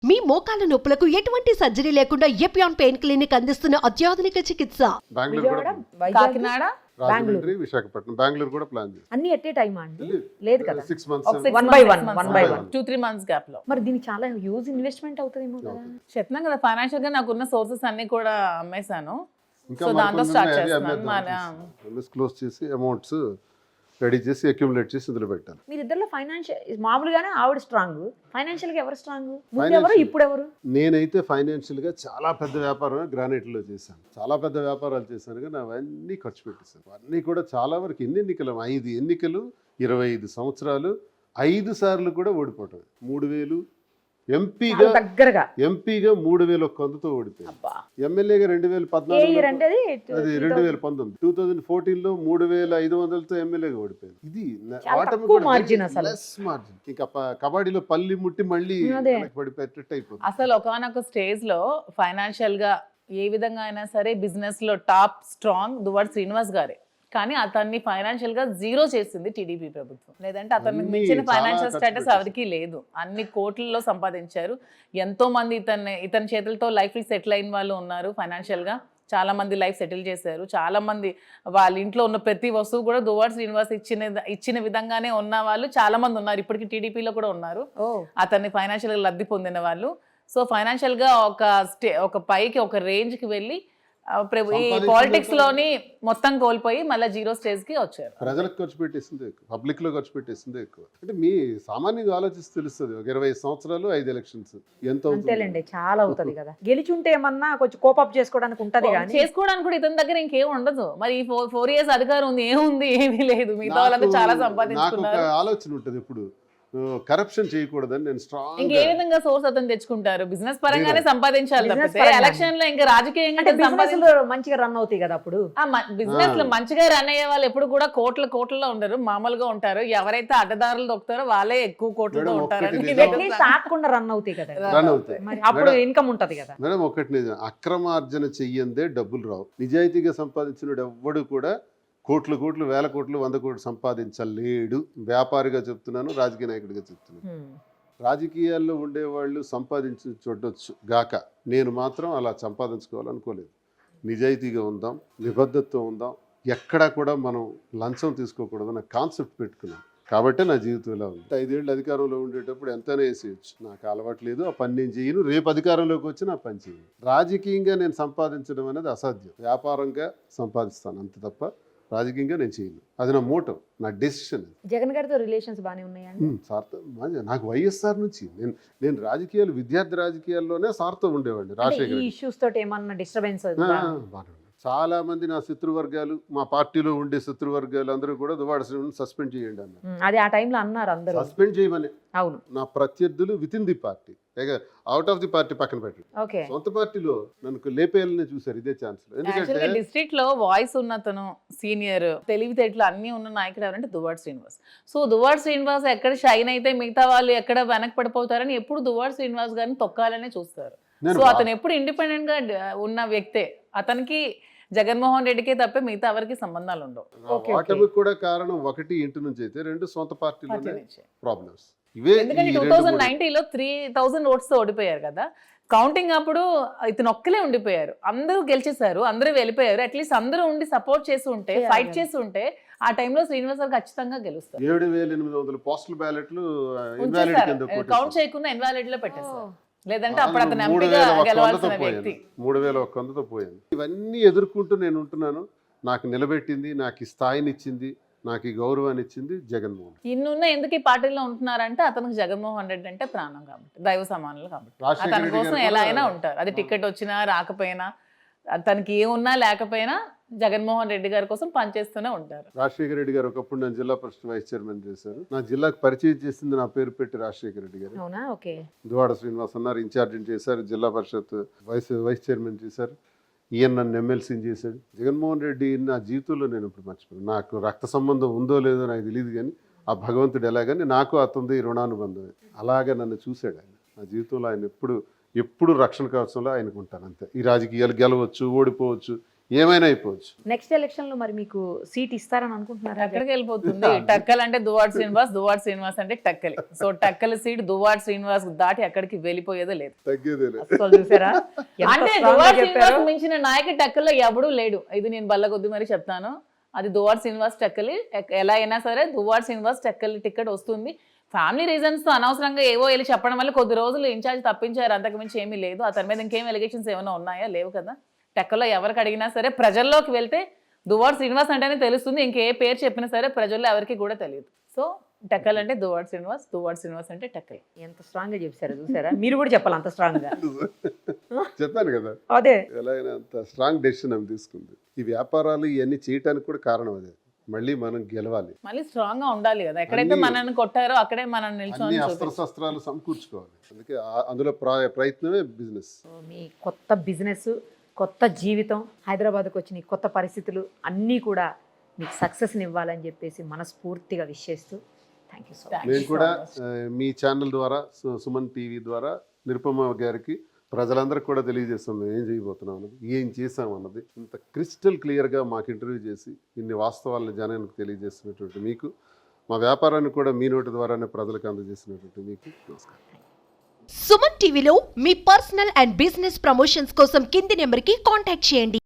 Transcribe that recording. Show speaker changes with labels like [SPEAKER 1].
[SPEAKER 1] మీ మోకాల నొప్పులకు ఎటువంటి సర్జరీ లేకుండా ఎపియాన్ పెయిన్ క్లినిక్ అందిస్తున్న అత్యాధునిక చికిత్స.
[SPEAKER 2] బెంగళూరు
[SPEAKER 3] విజయవాడ,
[SPEAKER 2] కూడా,
[SPEAKER 3] వైజాగ్,
[SPEAKER 4] కాకినాడ,
[SPEAKER 2] రాజమండ్రి, విశాఖపట్నం, బెంగళూరు కూడా ప్లాన్ చేస్తాం.
[SPEAKER 3] అన్ని ఎట్ ఏ టైమా అండి? లేదు కదా,
[SPEAKER 2] 6 months.
[SPEAKER 4] ఒక 6
[SPEAKER 3] One by
[SPEAKER 4] months,
[SPEAKER 3] one, one by one.
[SPEAKER 4] 2-3 months gap లో.
[SPEAKER 3] మరి దీనికి చాలా హ్యూజ్ ఇన్వెస్ట్మెంట్ అవుతుందేమో కదా.
[SPEAKER 4] చెప్తున్నాం కదా, ఫైనాన్షియల్ గా నాకున్న సోర్సెస్ అన్ని కూడా అమ్మేశాను.
[SPEAKER 2] ఇంకా
[SPEAKER 4] సో దాంతో స్టార్ట్ చేస్తున్నాను.
[SPEAKER 2] క్లోజ్ చేసి అమౌంట్స్ రెడీ చేసి అక్యుములేట్ చేసి ఇందులో పెట్టాలి.
[SPEAKER 3] మీరు ఇద్దరులో ఫైనాన్షియల్ మామూలుగానే ఆవిడ స్ట్రాంగ్, ఫైనాన్షియల్ గా ఎవరు స్ట్రాంగ్? ముందు ఎవరు, ఇప్పుడు ఎవరు?
[SPEAKER 2] నేనైతే ఫైనాన్షియల్ గా చాలా పెద్ద వ్యాపారమే గ్రానైట్లో చేశాను. చాలా పెద్ద వ్యాపారాలు చేశాను కానీ అవన్నీ ఖర్చు పెట్టేశాను. అన్నీ కూడా చాలా వరకు ఎన్ని ఎన్నికలు, 5 ఎన్నికలు, 25 సంవత్సరాలు, 5 సార్లు కూడా ఓడిపోవటం. 3000 ఎంపీగా
[SPEAKER 3] దగ్గరగా
[SPEAKER 2] 3,100 ఓడిపోయింది. ఎమ్మెల్యేగా 2014 అది 2019. 2014లో 3,500తో ఎమ్మెల్యేగా ఓడిపోయింది. ఇది
[SPEAKER 3] మార్జిన్ అసలు.
[SPEAKER 2] Less margin. ఇంకా కబడ్డీలో పల్లి ముట్టి మళ్ళీ పడిపోయేటట్టు అయిపోతుంది.
[SPEAKER 4] అసలు ఒకనొక స్టేజ్ లో ఫైనాన్షియల్ గా ఏ విధంగా అయినా సరే బిజినెస్ లో టాప్ స్ట్రాంగ్ దువ్వాడ శ్రీనివాస్ గారే. కానీ అతన్ని ఫైనాన్షియల్ గా జీరో చేసింది టీడీపీ ప్రభుత్వం. లేదంటే అతనికి మించిన ఫైనాన్షియల్ స్టేటస్ ఎవరికి లేదు. అన్ని కోట్లలో సంపాదించారు. ఎంతో మంది ఇతని చేతులతో లైఫ్ సెటిల్ అయిన వాళ్ళు ఉన్నారు. ఫైనాన్షియల్ గా చాలా మంది లైఫ్ సెటిల్ చేశారు. చాలా మంది వాళ్ళ ఇంట్లో ఉన్న ప్రతి వస్తువు కూడా దువ్వాడ శ్రీనివాస్ ఇచ్చిన విధంగానే ఉన్న వాళ్ళు చాలా మంది ఉన్నారు. ఇప్పటికీ టీడీపీలో కూడా ఉన్నారు అతన్ని ఫైనాన్షియల్ గా లబ్ధి పొందిన వాళ్ళు. సో ఫైనాన్షియల్ గా ఒక పైకి ఒక రేంజ్ కి వెళ్ళి ఈ పాలిటిక్స్ లోని మొత్తం కోల్పోయి మళ్ళీ జీరో స్టేజ్ కి వచ్చారు.
[SPEAKER 2] ప్రజలకు ఖర్చు పెట్టేసింది ఎక్కువ, పబ్లిక్ లో ఖర్చు పెట్టేసింది ఎక్కువ. అంటే మీ సామాన్యంగా ఆలోచిస్తే తెలుస్తుంది. ఒక 25 సంవత్సరాలు 5 ఎలక్షన్స్ ఎంత
[SPEAKER 3] అంతేలేండి, చాలా అవుతుంది కదా. గెలిచుంటే ఏమన్నా కొంచెం కోపప్ చేసుకోవడానికి ఉంటది కానీ
[SPEAKER 4] చేసుకోవడానికి కూడా ఇతని దగ్గర ఇంకేం ఉండదు. మరి 4 years అధికారం ఉంది, ఏముంది? ఏమీ లేదు. మిగతా వాళ్ళంతా చాలా సంపాదించుకున్నారు.
[SPEAKER 2] నాకు ఒక ఆలోచన ఉంటుంది, ఇప్పుడు కరప్షన్ చేయకూడదని నేను స్ట్రాంగ్.
[SPEAKER 4] ఇంకే విధంగా సోర్స్ అతను తెచ్చుకుంటారు? బిజినెస్ పరంగానే సంపాదించాలి తప్పితే ఎలక్షన్ లో ఇంకా రాజకీయంగా
[SPEAKER 3] మంచిగా రన్ అవుతాయి కదా. అప్పుడు
[SPEAKER 4] బిజినెస్ లో మంచిగా రన్ అయ్యే వాళ్ళు ఎప్పుడు కూడా కోట్లలో ఉండరు, మామూలుగా ఉంటారు. ఎవరైతే అడ్డదారులు దొక్కుతారో వాళ్ళే ఎక్కువ కోట్లలో ఉంటారు.
[SPEAKER 3] ఆకుండా రన్ అవుతాయి కదా, అప్పుడు ఇన్కమ్ ఉంటది కదా.
[SPEAKER 2] మేడం ఒకటి నిజం, అక్రమార్జన చెయ్యందే డబ్బులు రావు. నిజాయితీగా సంపాదించిన ఎవ్వడు కూడా కోట్లు, వేల కోట్లు, 100 కోట్లు సంపాదించలేడు. వ్యాపారిగా చెప్తున్నాను, రాజకీయ నాయకుడిగా చెప్తున్నాను. రాజకీయాల్లో ఉండేవాళ్ళు సంపాదించి చూడొచ్చు గాక, నేను మాత్రం అలా సంపాదించుకోవాలనుకోలేదు. నిజాయితీగా ఉందాం, నిబద్ధతతో ఉందాం, ఎక్కడా కూడా మనం లంచం తీసుకోకూడదు అన్న కాన్సెప్ట్ పెట్టుకున్నాను. కాబట్టి నా జీవితం ఇలా ఉంది. 5 ఏళ్ళు అధికారంలో ఉండేటప్పుడు ఎంతైనా వేసేయచ్చు. నాకు అలవాట్లేదు, ఆ పని నేను చేయను. రేపు అధికారంలోకి వచ్చి నా పని చేయను. రాజకీయంగా నేను సంపాదించడం అనేది అసాధ్యం. వ్యాపారంగా సంపాదిస్తాను అంతే తప్ప రాజకీయంగా నేను చేయను. అది నా మోటో, నా డెసిషన్.
[SPEAKER 3] జగన్ గారితో రిలేషన్స్ బాగానే ఉన్నాయండి
[SPEAKER 2] సార్తో. నాకు వైఎస్ఆర్ నుంచి నేను రాజకీయాలు, విద్యార్థి రాజకీయాల్లోనే సార్తో ఉండేవాడిని. రాజశేఖర్
[SPEAKER 3] ఇష్యూస్ తోటి ఏమన్నా డిస్టర్బెన్స్?
[SPEAKER 2] చాలా మంది నా శత్రువర్గాలు, మా పార్టీలో ఉండే శత్రువర్గాలు అందరూ కూడా దువ్వాడ శ్రీనివాస్ సస్పెండ్ చేయండి అన్నారు.
[SPEAKER 3] అది ఆ టైంలో అన్నారు అందరూ,
[SPEAKER 2] సస్పెండ్ చేయమని.
[SPEAKER 3] అవును,
[SPEAKER 2] నా ప్రత్యర్థులు with in the party, out of the party పక్కన పెట్టండి, సొంత పార్టీలో నన్ను లేపేయాలని చూసారు. ఇదే ఛాన్స్. ఎందుకంటే
[SPEAKER 4] డిస్ట్రిక్ట్ లో వాయిస్ ఉన్నతను, సీనియర్, తెలివితేటలు అన్ని ఉన్న నాయకుడు ఎవరంటే దువ్వాడ శ్రీనివాస్. సో దువ్వాడ శ్రీనివాస్ ఎక్కడ షైన్ అయితే మిగతా వాళ్ళు ఎక్కడ వెనక్కి పడిపోతారని ఎప్పుడు దువ్వాడ శ్రీనివాస్ గారిని తొక్కాలనే చూస్తారు. సో అతను ఎప్పుడు ఇండిపెండెంట్ గా ఉన్న వ్యక్తే. అతనికి జగన్మోహన్ రెడ్డికే తప్ప మిగతా ఎవరికి సంబంధాలు ఉండవు.
[SPEAKER 2] ఓటమికి కూడా కారణం ఒకటి ఇంటి నుంచి అయితే, 2 సొంత పార్టీలోనే ప్రాబ్లమ్స్.
[SPEAKER 4] ఎందుకంటే 2019లో 3000 ఓట్స్ తో ఓడిపోయారు కదా. కౌంటింగ్ అప్పుడు ఇతను ఒక్కలే ఉండిపోయారు, అందరూ గెలిచేశారు, అందరూ వెళ్ళిపోయారు. అట్లీస్ట్ అందరూ ఉండి సపోర్ట్ చేసి ఉంటే, ఫైట్ చేసి ఉంటే ఆ టైంలో శ్రీనివాస్ గారు ఖచ్చితంగా గెలుస్తారు.
[SPEAKER 2] 7,800 పోస్టల్ బ్యాలెట్లు
[SPEAKER 4] కౌంట్ చేయకుండా ఇన్వాలిడ్ లో పెట్టేస్తారు. లేదంటే అప్పుడు అతను ఎంపీగా గెలవాల్సిన వ్యక్తి.
[SPEAKER 2] 3,100తో పోయింది. ఇవన్నీ ఎదుర్కొంటూ నేను ఉంటున్నాను. నాకు నిలబెట్టింది, నాకు ఈ స్థాయిని ఇచ్చింది, నాకు ఈ గౌరవాన్ని ఇచ్చింది జగన్మోహన్.
[SPEAKER 4] ఇన్నున్న ఎందుకు ఈ పార్టీలో ఉంటున్నారంటే అతనికి జగన్మోహన్ రెడ్డి అంటే ప్రాణం కాబట్టి, దైవ సమానులు కాబట్టి. అతని కోసం ఎలా అయినా ఉంటారు. అది టికెట్ వచ్చినా రాకపోయినా, తనకి ఏమున్నా లేకపోయినా జగన్మోహన్ రెడ్డి గారి కోసం పనిచేస్తూనే ఉంటారు.
[SPEAKER 2] రాజశేఖర రెడ్డి గారు ఒకప్పుడు నేను జిల్లా పరిషత్ వైస్ చైర్మన్ చేశారు. నా జిల్లాకు పరిచయం చేసింది నా పేరు పెట్టి రాజశేఖర రెడ్డి గారు. దువ్వాడ శ్రీనివాస్ అన్నారు, ఇన్ఛార్జిని చేశారు, జిల్లా పరిషత్ వైస్ చైర్మన్ చేశారు. ఈయన నన్ను ఎమ్మెల్సీని చేశాడు. జగన్మోహన్ రెడ్డి నా జీవితంలో నేను ఇప్పుడు మర్చిపోయాను. నాకు రక్త సంబంధం ఉందో లేదో నాకు తెలియదు, కానీ ఆ భగవంతుడు ఎలాగని నాకు అతనిది రుణానుబంధమే. అలాగే నన్ను చూశాడు ఆయన. నా జీవితంలో ఆయన ఎప్పుడు రక్షణ కవచంలో ఆయనకు ఉంటాను అంతే. ఈ రాజకీయాలు గెలవచ్చు, ఓడిపోవచ్చు, ఏమైనా అయిపోవచ్చు.
[SPEAKER 3] నెక్స్ట్ ఎలక్షన్ లో మరి మీకు సీట్ ఇస్తారని అనుకుంటున్నారా?
[SPEAKER 4] ఎక్కడికి వెళ్ళిపోతుంది? టక్కల్ అంటే దువ్వాడ శ్రీనివాస్ అంటే టక్కలి. సో టక్కలి సీట్ దువ్వాడ శ్రీనివాస్ దాటి ఎక్కడికి వెళ్ళిపోయేదే లేదు.
[SPEAKER 2] తగ్గేదేలే.
[SPEAKER 3] అసలు చూసారా ఎంత
[SPEAKER 4] అంటే
[SPEAKER 3] strong గా
[SPEAKER 4] దువ్వాడ
[SPEAKER 3] చెప్పారో.
[SPEAKER 4] శ్రీనివాస్ మించిన నాయకుడు టక్కల్లో ఎవడూ లేడు. ఇది నేను బల్ల కొద్ది మరి చెప్తాను. అది దువ్వాడ శ్రీనివాస్ టక్కలి. ఎలా అయినా సరే దువ్వాడ శ్రీనివాస్ టక్కలి టికెట్ వస్తుంది. ఫ్యామిలీ రీజన్స్ తో అనవసరంగా ఏవో వెళ్ళి చెప్పడం వల్ల కొద్ది రోజులు ఇన్ఛార్జ్ తప్పించారు, అంతకుమించి ఏమీ లేదు. అతని మీద ఇంకేం ఎలిగేషన్స్ ఏమైనా ఉన్నాయా? లేవు కదా. టెక్కల్లో ఎవరికి అడిగినా సరే ప్రజల్లోకి వెళ్తే దువ్వాడ శ్రీనివాస్ అంటేనే తెలుస్తుంది. ఇంకే పేరు చెప్పినా సరే ప్రజల్లో ఎవరికి కూడా తెలియదు. సో టెక్కల్ అంటే దువ్వాడ శ్రీనివాస్ అంటే టెక్కల్.
[SPEAKER 3] ఎంత స్ట్రాంగ్ గా చెప్పారు చూసారా? మీరు కూడా చెప్పాలి అంత స్ట్రాంగ్ గా.
[SPEAKER 2] చెప్పాను కదా,
[SPEAKER 3] అదే
[SPEAKER 2] ఎలా అయినా అంత స్ట్రాంగ్ డెసిషన్ ఆమె తీసుకుంది. ఈ వ్యాపారాలు ఇవన్నీ చేయటానికి కూడా కారణం అదే. మళ్ళీ మనం గెలవాలి,
[SPEAKER 4] మళ్ళీ స్ట్రాంగ్ గా ఉండాలి కదా. ఎక్కడైతే మనల్ని కొట్టారో అక్కడే మనం నిల్చొని
[SPEAKER 2] అన్ని అస్త్రశస్త్రాలు సమకూర్చుకోవాలి. అందుకే అందులో ప్రయత్నమే బిజినెస్.
[SPEAKER 3] మీ కొత్త బిజినెస్, కొత్త జీవితం, హైదరాబాద్కు వచ్చిన ఈ కొత్త పరిస్థితులు అన్నీ కూడా మీకు సక్సెస్ని ఇవ్వాలని చెప్పేసి మనస్ఫూర్తిగా విష్ చేస్తూ థ్యాంక్ యూ సో మచ్.
[SPEAKER 2] నేను కూడా మీ ఛానల్ ద్వారా, సుమన్ టీవీ ద్వారా నిరుపమ గారికి, ప్రజలందరికీ కూడా తెలియజేస్తున్నాం ఏం చేయబోతున్నాం అన్నది, ఏం చేసాం అన్నది. ఇంత క్రిస్టల్ క్లియర్గా మాకు ఇంటర్వ్యూ చేసి ఇన్ని వాస్తవాలను జనానికి తెలియజేస్తున్నటువంటి మీకు, మా వ్యాపారాన్ని కూడా మీ నోటి ద్వారానే ప్రజలకు అందజేసినటువంటి మీకు నమస్కారం.
[SPEAKER 1] సుమన్ టీవీలో మీ పర్సనల్ అండ్ బిజినెస్ ప్రమోషన్స్ కోసం కింది నెంబర్కి కాంటాక్ట్ చేయండి.